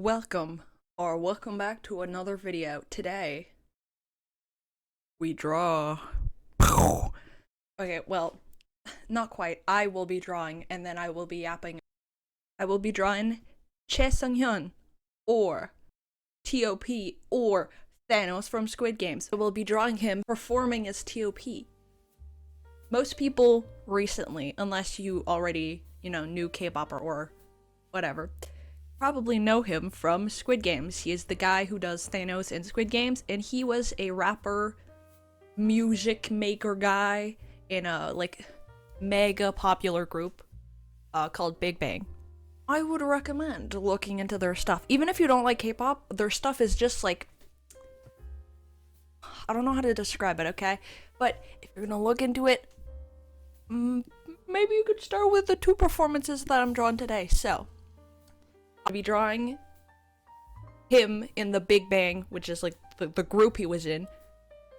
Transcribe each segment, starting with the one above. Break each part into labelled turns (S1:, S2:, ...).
S1: Welcome back to another video. Today, we draw. Okay, well, not quite. I will be drawing, and then I will be yapping. I will be drawing Seung-hyun, or T.O.P, or Thanos from Squid Games. I will be drawing him performing as T.O.P. Most people recently, unless you already, knew K-pop or whatever, probably know him from Squid Games. He is the guy who does Thanos in Squid Games, and he was a rapper, music maker guy in a, mega popular group called Big Bang. I would recommend looking into their stuff. Even if you don't like K-pop, their stuff is just I don't know how to describe it, okay? But if you're gonna look into it, maybe you could start with the two performances that I'm drawing today. So, I'll be drawing him in the Big Bang, which is the group he was in,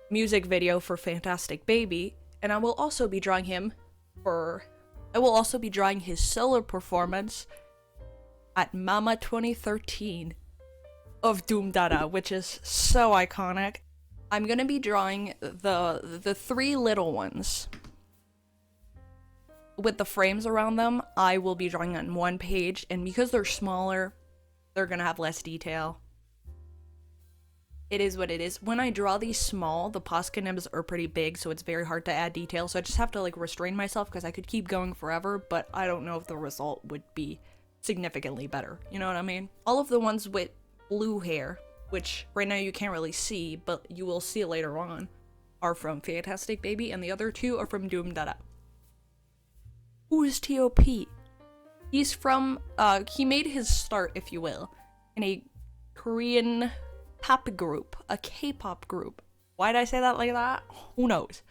S1: music video for Fantastic Baby, and I will also be drawing his solo performance at Mama 2013 of Doom Dada, which is so iconic. I'm gonna be drawing the three little ones with the frames around them. I will be drawing on one page, and because they're smaller, they're gonna have less detail. It is what it is. When I draw these small, the Posca nibs are pretty big, so it's very hard to add detail, so I just have to restrain myself because I could keep going forever, but I don't know if the result would be significantly better. You know what I mean? All of the ones with blue hair, which right now you can't really see, but you will see later on, are from Fantastic Baby, and the other two are from Doom Dada. Who is T.O.P? He's from, he made his start, if you will, in a Korean pop group, a K-pop group. Why did I say that like that? Who knows?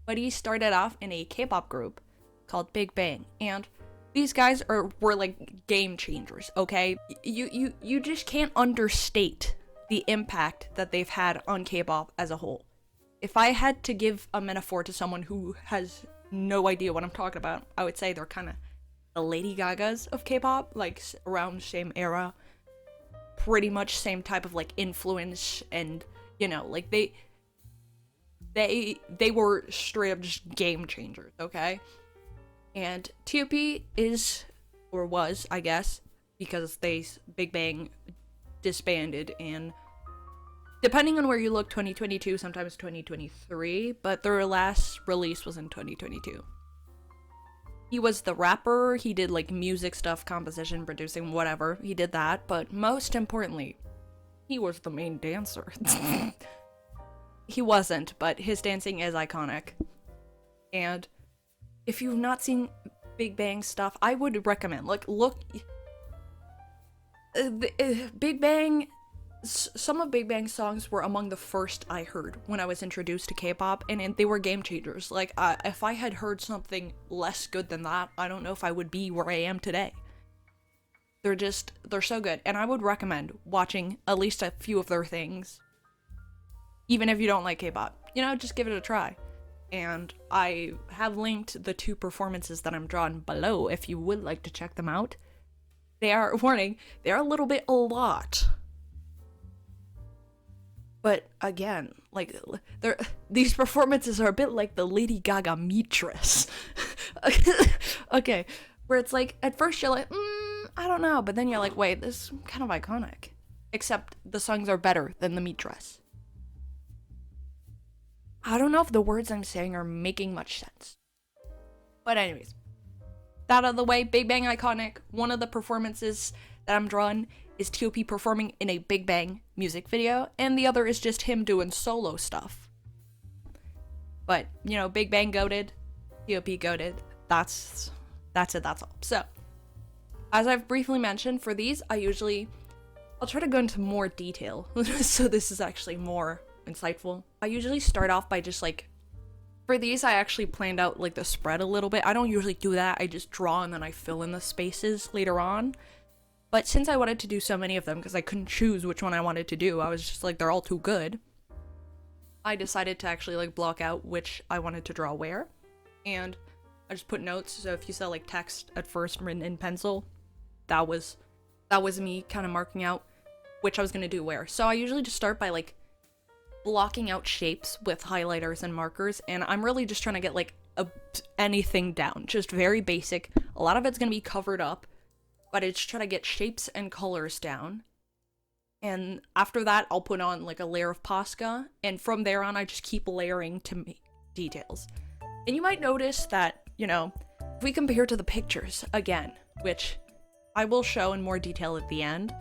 S1: But he started off in a K-pop group called Big Bang, and these guys were game changers, okay? You just can't understate the impact that they've had on K-pop as a whole. If I had to give a metaphor to someone who has no idea what I'm talking about, I would say they're kind of the Lady Gagas of K-pop, around same era, pretty much same type of influence, and they were straight up just game changers, okay? And T.O.P is, or was, I guess, because Big Bang disbanded in, depending on where you look, 2022, sometimes 2023, but their last release was in 2022. He was the rapper, he did music stuff, composition, producing, whatever, he did that, but most importantly, he was the main dancer. He wasn't, but his dancing is iconic. And if you've not seen Big Bang stuff, I would recommend, Big Bang, some of Big Bang's songs were among the first I heard when I was introduced to K-pop, and they were game changers. If I had heard something less good than that, I don't know if I would be where I am today. They're so good, and I would recommend watching at least a few of their things, even if you don't like K-pop. Just give it a try. And I have linked the two performances that I'm drawing below if you would like to check them out. They are, warning, they're a little bit a lot. But again, these performances are a bit like the Lady Gaga Mistress. Okay, where it's at first you're I don't know, but then you're wait, this is kind of iconic. Except the songs are better than the Mistress. I don't know if the words I'm saying are making much sense. But anyways, that out of the way, Big Bang iconic. One of the performances that I'm drawing is T.O.P performing in a Big Bang music video, and the other is just him doing solo stuff. But, Big Bang goated, T.O.P goated, that's it, that's all. So, as I've briefly mentioned, for these, I'll try to go into more detail, so this is actually more insightful. I usually start off by just for these I actually planned out the spread a little bit. I don't usually do that, I just draw and then I fill in the spaces later on. But since I wanted to do so many of them because I couldn't choose which one I wanted to do, I was just they're all too good, I decided to actually block out which I wanted to draw where, and I just put notes. So if you saw text at first written in pencil, that was me kind of marking out
S2: which I was gonna do where. So I usually just start by like blocking out shapes with highlighters and markers, and I'm really just trying to get like anything down, just very basic. A lot of it's gonna be covered up, but it's trying to get shapes and colors down. And after that, I'll put on like a layer of Posca, and from there on, I just keep layering to make details. And you might notice that, you know, if we compare to the pictures again, which I will show in more detail at the end,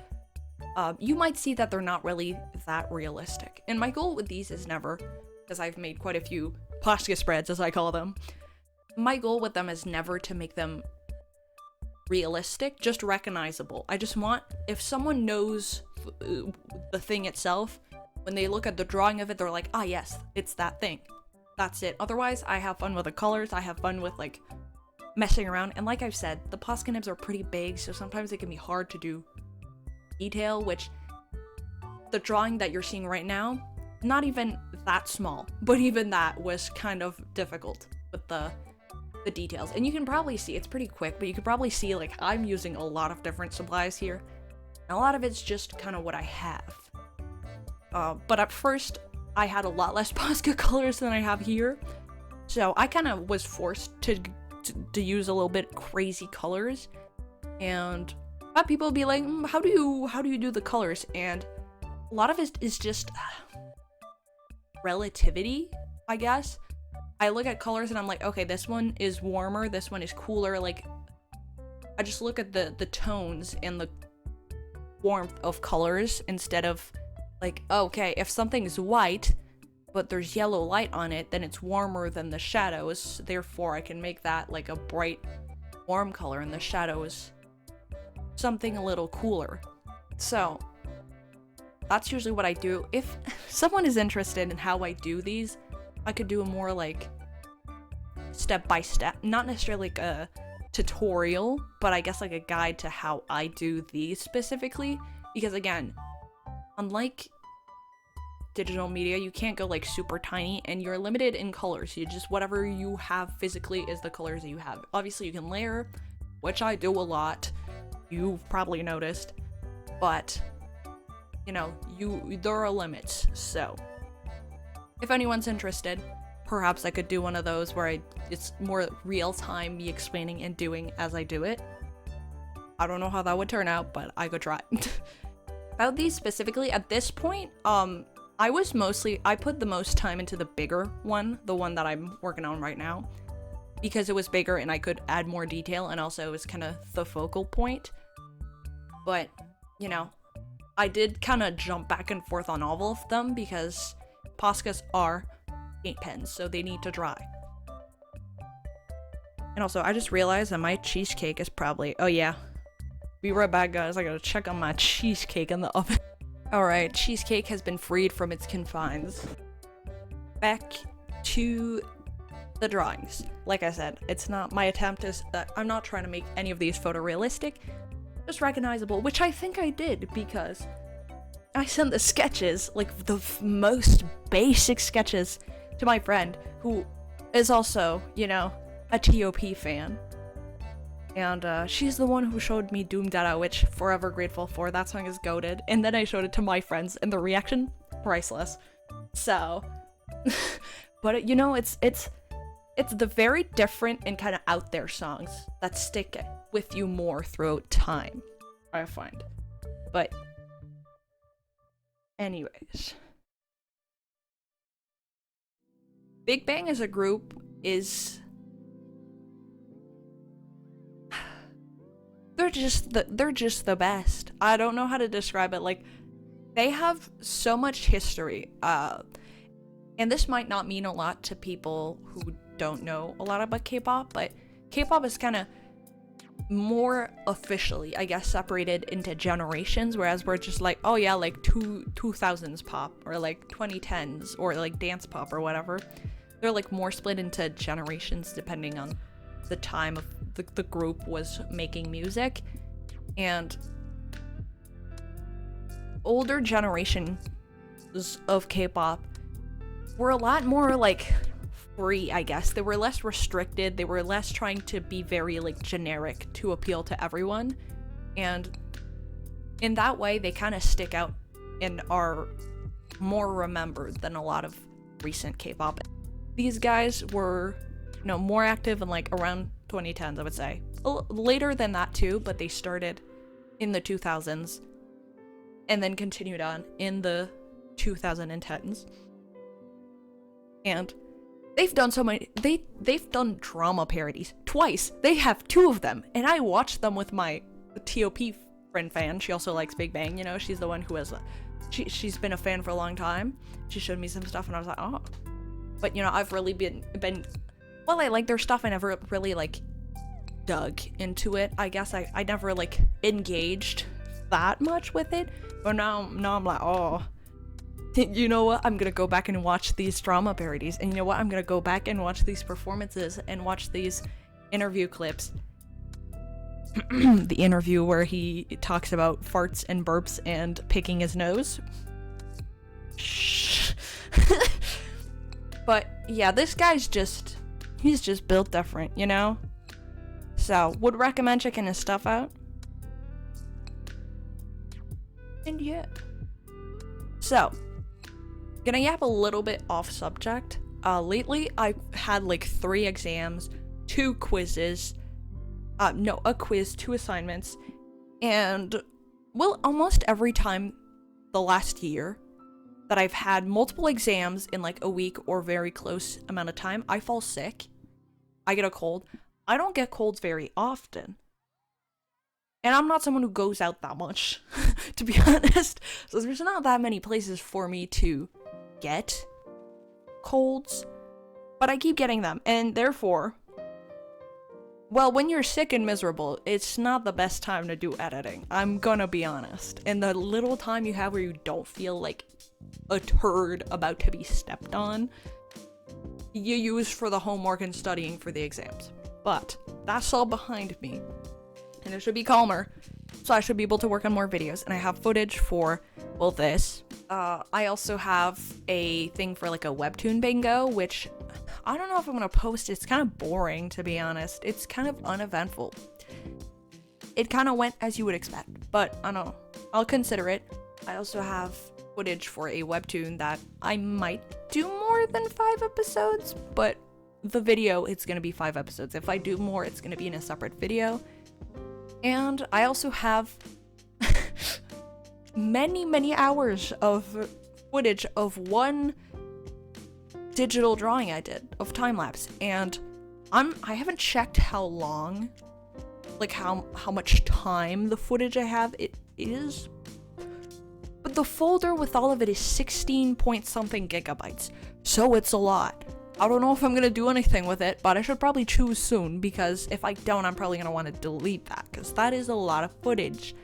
S2: you might see that they're not really that realistic. And my goal with these is never, because I've made quite a few Posca spreads, as I call them, my goal with them is never to make them realistic, just recognizable. I just want, if someone knows the thing itself, when they look at the drawing of it, they're like, ah yes, it's that thing. That's it. Otherwise, I have fun with the colors, I have fun with like messing around, and like I've said, the Posca nibs are pretty big, so sometimes it can be hard to do detail, which the drawing that you're seeing right now, not even that small, but even that was kind of difficult with the details. And you can probably see, it's pretty quick, but you can probably see like I'm using a lot of different supplies here. And a lot of it's just kind of what I have. But at first, I had a lot less Posca colors than I have here. So I kind of was forced to use a little bit crazy colors. And people will be like, how do you do the colors? And a lot of it is just relativity, I guess. I look at colors and I'm like, okay, this one is warmer, this one is cooler. Like, I just look at the tones and the warmth of colors instead of like, okay, if something's white but there's yellow light on it, then it's warmer than the shadows, therefore I can make that like a bright warm color, and the shadows something a little cooler. So that's usually what I do. If someone is interested in how I do these, I could do a more like step by step, not necessarily like a tutorial, but I guess like a guide to how I do these specifically, because again, unlike digital media, you can't go like super tiny and you're limited in colors. You just, whatever you have physically is the colors that you have. Obviously you can layer, which I do a lot, you've probably noticed, but you know, there are limits. So if anyone's interested, perhaps I could do one of those where it's more real time, me explaining and doing as I do it. I don't know how that would turn out, but I could try. About these specifically, at this point, I put the most time into the bigger one, the one that I'm working on right now, because it was bigger and I could add more detail, and also it was kind of the focal point. But, you know, I did kind of jump back and forth on all of them because Poscas are paint pens, so they need to dry. And also, I just realized that my cheesecake is probably... Oh yeah. Be right back, guys. I gotta check on my cheesecake in the oven. Alright, cheesecake has been freed from its confines. Back to the drawings. Like I said, it's not... My attempt is that I'm not trying to make any of these photorealistic, just recognizable, which I think I did, because I sent the sketches, like the most basic sketches, to my friend, who is also, you know, a T.O.P fan. And she's the one who showed me Doom Dada, which forever grateful for. That song is goated. And then I showed it to my friends, and the reaction, priceless. So, but you know, it's the very different and kind of out there songs that stick with you more throughout time, I find. But anyways, Big Bang as a group is... They're just the best. I don't know how to describe it. Like, they have so much history. And this might not mean a lot to people who don't know a lot about K-pop, but K-pop is kind of more officially, I guess, separated into generations, whereas we're just like, oh yeah, like 2000s pop, or like 2010s, or like dance pop, or whatever. They're like more split into generations depending on the time of the group was making music. And older generations of K-pop were a lot more like free, I guess. They were less restricted, they were less trying to be very like generic to appeal to everyone. And
S1: in that way, they kind of stick out and are more remembered than a lot of recent K-pop. These guys were, you know, more active in like around 2010s, I would say. Later than that too, but they started in the 2000s and then continued on in the 2010s. And they've done so many, they've done drama parodies twice. They have 2 of them, and I watched them with my T.O.P friend fan. She also likes Big Bang, you know, she's the one who has she's been a fan for a long time. She showed me some stuff and I was like, oh. But you know, I've really been well, I like their stuff, I never really like dug into it. I guess I never like engaged that much with it, but now I'm like, oh, you know what, I'm gonna go back and watch these drama parodies, and you know what, I'm gonna go back and watch these performances and watch these interview clips. The interview where he talks about farts and burps and picking his nose. Shh. But yeah, this guy's he's just built different, you know? So, would recommend checking his stuff out. And yeah. So, gonna yap a little bit off subject. Lately I've had like 3 exams, 2 quizzes, a quiz, 2 assignments, and well, almost every time the last year that I've had multiple exams in like a week or very close amount of time, I fall sick. I get a cold. I don't get colds very often. And I'm not someone who goes out that much, to be honest. So there's not that many places for me to get colds, but I keep getting them, and therefore, well, when you're sick and miserable, it's not the best time to do editing. I'm gonna be honest. And the little time you have where you don't feel like a turd about to be stepped on, you use for the homework and studying for the exams. But that's all behind me, and it should be calmer, so I should be able to work on more videos. And I have footage for, well, this. I also have a thing for like a webtoon bingo, which I don't know if I'm gonna post. It's kind of boring, to be honest. It's kind of uneventful. It kind of went as you would expect, but I don't know. I'll consider it. I also have footage for a webtoon that I might do more than 5 episodes, but the video, it's gonna be 5 episodes. If I do more, it's gonna be in a separate video. And I also have many hours of footage of one digital drawing I did of Timelapse, and I haven't checked how long, like how much time the footage I have it is, but the folder with all of it is 16 point something gigabytes, so it's a lot. I don't know if I'm gonna do anything with it, but I should probably choose soon, because if I don't, I'm probably gonna want to delete that, because that is a lot of footage.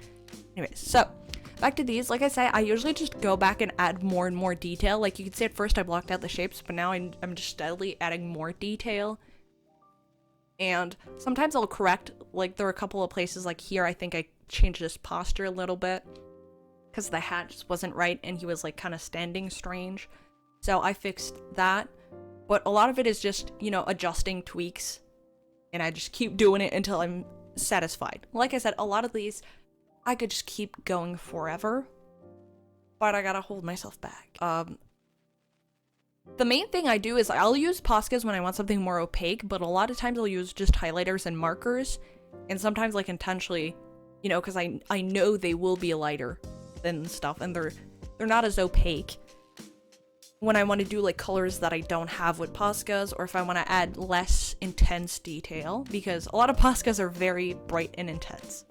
S1: Anyways, so back to these. Like I say, I usually just go back and add more and more detail. Like you can see at first I blocked out the shapes, but now I'm just steadily adding more detail. And sometimes I'll correct, like there are a couple of places like here, I think I changed his posture a little bit because the hat just wasn't right and he was like kind of standing strange. So I fixed that. But a lot of it is just, you know, adjusting tweaks, and I just keep doing it until I'm satisfied. Like I said, a lot of these I could just keep going forever, but I gotta hold myself back. The main thing I do is I'll use Poscas when I want something more opaque, but a lot of times I'll use just highlighters and markers, and sometimes like intentionally, you know, because I know they will be lighter than stuff, and they're not as opaque. When I want to do like colors that I don't have with Poscas, or if I want to add less intense detail, because a lot of Poscas are very bright and intense.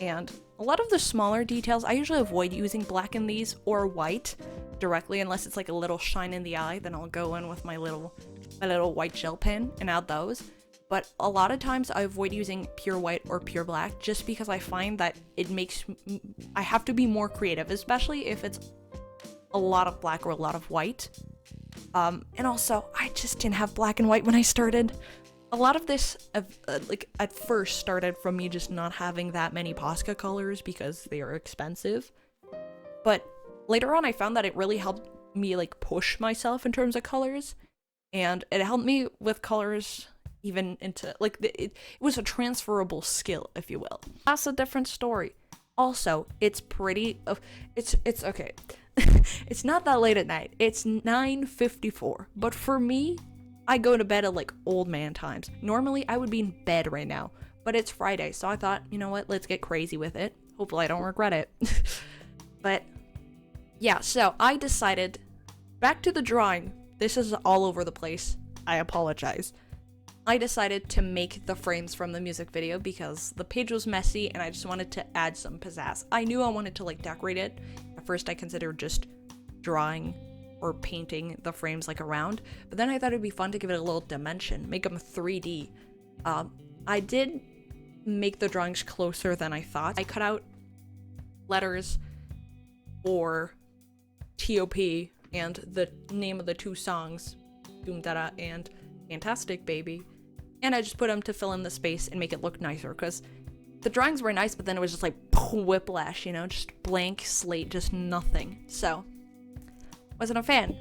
S1: And a lot of the smaller details, I usually avoid using black in these or white directly, unless it's like a little shine in the eye, then I'll go in with my little white gel pen and add those. But a lot of times I avoid using pure white or pure black just because I find that it makes I have to be more creative, especially if it's a lot of black or a lot of white. And also, I just didn't have black and white when I started. A lot of this, like, at first started from me just not having that many Posca colors because they are expensive. But later on, I found that it really helped me, like, push myself in terms of colors. And it helped me with colors even into, like, it was a transferable skill, if you will. That's a different story. Also, it's pretty, it's okay. It's not that late at night. It's 9:54. But for me, I go to bed at like old man times. Normally, I would be in bed right now. But it's Friday, so I thought, you know what, let's get crazy with it. Hopefully I don't regret it. But yeah, so I decided, back to the drawing. This is all over the place. I apologize. I decided to make the frames from the music video because the page was messy and I just wanted to add some pizzazz. I knew I wanted to like decorate it. At first I considered just drawing or painting the frames like around, but then I thought it'd be fun to give it a little dimension, make them 3D. I did make the drawings closer than I thought. I cut out letters for T.O.P. and the name of the 2 songs, Doom Dada and Fantastic Baby, and I just put them to fill in the space and make it look nicer, because the drawings were nice, but then it was just like whiplash, you know, just blank slate, just nothing. So, wasn't a fan.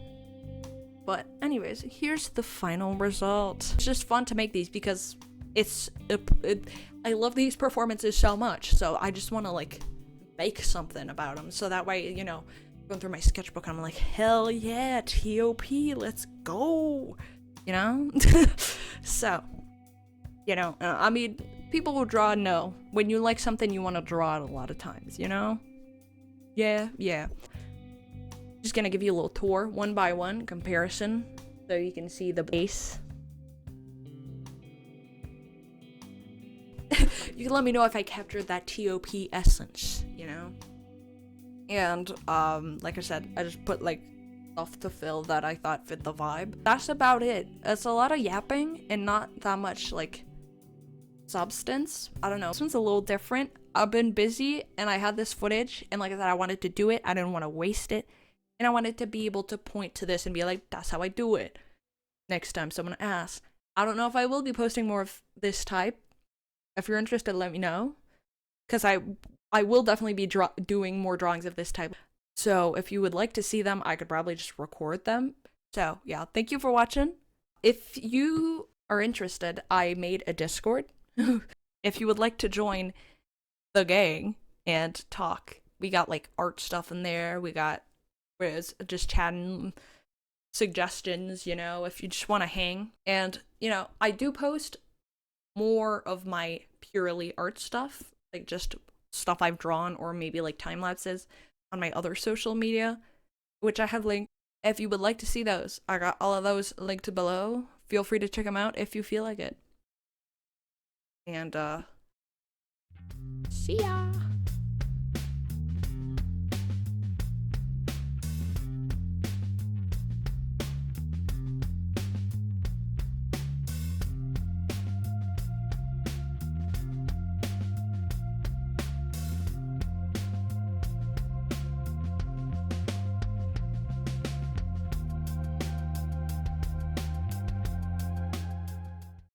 S1: But anyways, here's the final result. It's just fun to make these because I love these performances so much, so I just want to like make something about them, so that way, you know, going through my sketchbook I'm like, hell yeah, T.O.P, let's go, you know. So, you know, I mean, people who draw know when you like something you want to draw it a lot of times, you know. Yeah, just gonna give you a little tour one by one comparison so you can see the base. You can let me know if I captured that T.O.P essence, you know? And, like I said, I just put, like, stuff to fill that I thought fit the vibe. That's about it. It's a lot of yapping and not that much, like, substance. I don't know. This one's a little different. I've been busy, and I had this footage, and like I said, I wanted to do it. I didn't want to waste it. And I wanted to be able to point to this and be like, that's how I do it. Next time someone asks. I don't know if I will be posting more of this type. If you're interested, let me know, because I will definitely be doing more drawings of this type. So if you would like to see them, I could probably just record them. So yeah, thank you for watching. If you are interested, I made a Discord. If you would like to join the gang and talk, we got like art stuff in there. We got just chatting, suggestions, you know, if you just want to hang. And, you know, I do post more of my purely art stuff, like just stuff I've drawn or maybe like time lapses on my other social media, which I have linked. If you would like to see those, I got all of those linked below. Feel free to check them out if you feel like it. And see ya!